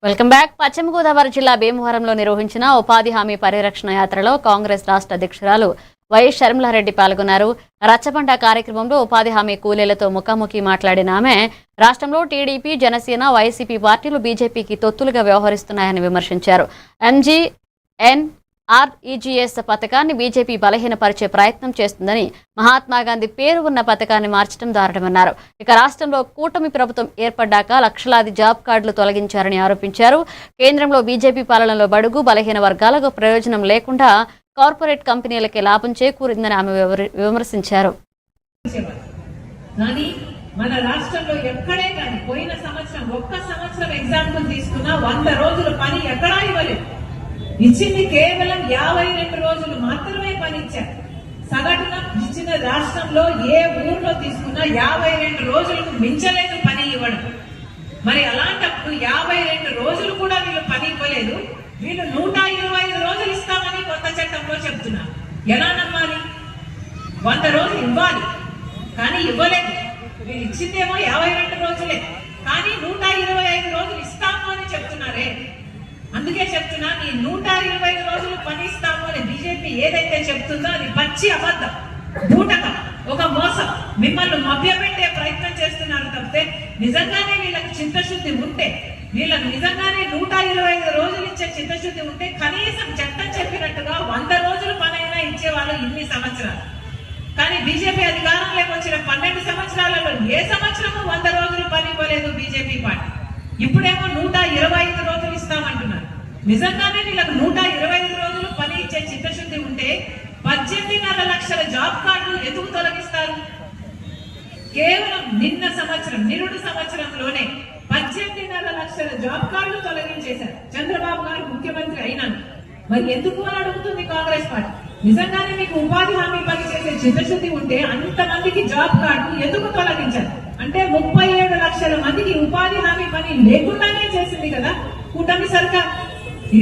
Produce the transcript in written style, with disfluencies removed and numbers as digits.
Welcome back. పశ్చిమ గోదావరి జిల్లా భీమవరంలో నిర్వహించిన ఉపాధి హామీ పరిరక్షణ యాత్రలో కాంగ్రెస్ రాష్ట్ర అధ్యక్షురాలు వైఎస్ షర్మిలారెడ్డి పాల్గొన్నారు. రచ్చబండ కార్యక్రమంలో ఉపాధి హామీ కూలీలతో ముఖాముఖి మాట్లాడిన ఆమె రాష్ట్రంలో టీడీపీ, జనసేన, వైసీపీ పార్టీలు బీజేపీకి తొత్తులుగా వ్యవహరిస్తున్నాయని విమర్శించారు. ఎంజీఎన్ఆర్ఈజీఎస్ పథకాన్ని బీజేపీ బలహీనపరిచే ప్రయత్నం చేస్తుందని, మహాత్మాగాంధీ పేరు ఉన్న పథకాన్ని మార్చడం దారుణమన్నారు. ఇక రాష్ట్రంలో కూటమి ప్రభుత్వం ఏర్పడ్డాక లక్షలాది జాబ్ కార్డులు తొలగించారని ఆరోపించారు. కేంద్రంలో బీజేపీ పాలనలో బడుగు బలహీన వర్గాలకు ప్రయోజనం లేకుండా కార్పొరేట్ కంపెనీలకే లాభం చేకూరిందని ఆమె విమర్శించారు. మన రాష్ట్రంలో ఎక్కడే కానీ పోయిన సంవత్సరం ఒక్క సంవత్సరం ఎగ్జాంపుల్ తీసుకున్నా 100 రోజులు పని ఎక్కడా ఇవ్వలేదు. ఇచ్చింది కేవలం 52 రోజులు మాత్రమే పని ఇచ్చారు. సగటున ఇచ్చిన రాష్ట్రంలో ఏ ఊర్లో తీసుకున్నా 52 రోజులకు మించలేదు పని ఇవ్వడం. మరి అలాంటప్పుడు 52 రోజులు కూడా వీళ్ళు పని ఇవ్వలేదు. వీళ్ళు 125 రోజులు ఇస్తామని కొత్త చట్టంలో చెప్తున్నారు. ఎలా నమ్మాలి? 100 రోజులు ఇవ్వాలి కానీ ఇవ్వలేదు. వీళ్ళు ఇచ్చిందేమో 52 రోజులే కానీ 125 రోజులు ఇస్తాము అని చెప్తున్నారే. అందుకే చెప్తున్నా, నీ 125 రోజులు పని ఇస్తాము అని బీజేపీ ఏదైతే చెప్తుందో అది పచ్చి అబద్ధం, బూటకం, ఒక మోసం. మిమ్మల్ని మభ్యపెట్టే ప్రయత్నం చేస్తున్నారు తప్పితే నిజంగానే వీళ్ళకి చిత్తశుద్ధి ఉంటే, వీళ్ళకి నిజంగానే 125 రోజులు ఇచ్చే చిత్తశుద్ధి ఉంటే కనీసం చట్టం చెప్పినట్టుగా 100 రోజులు పనైనా ఇచ్చేవాళ్ళు ఇన్ని సంవత్సరాలు. కానీ బీజేపీ అధికారంలోకి వచ్చిన 12 సంవత్సరాలలో ఏ సంవత్సరము 100 రోజులు పని ఇవ్వలేదు బీజేపీ పార్టీ. ఇప్పుడేమో 125 రోజులు ఇస్తామంటున్నారు. నిజంగానే వీళ్ళకి 125 రోజులు పని ఇచ్చే చిత్తశుద్ధి ఉంటే 18.5 లక్షల జాబ్ కార్డులు ఎందుకు తొలగిస్తారు? కేవలం నిరుడు సంవత్సరంలోనే 18.5 లక్షల జాబ్ కార్డులు తొలగించేశారు చంద్రబాబు గారు ముఖ్యమంత్రి అయినాను. మరి ఎందుకు అని అడుగుతుంది కాంగ్రెస్ పార్టీ. నిజంగానే మీకు ఉపాధి హామీ పని చేసే చిత్తశుద్ధి ఉంటే అంతమందికి జాబ్ కార్డులు ఎందుకు తొలగించారు? అంటే 37 లక్షల మందికి ఉపాధి హామీ పని లేకుండానే చేసింది కదా కూటమి సర్కార్.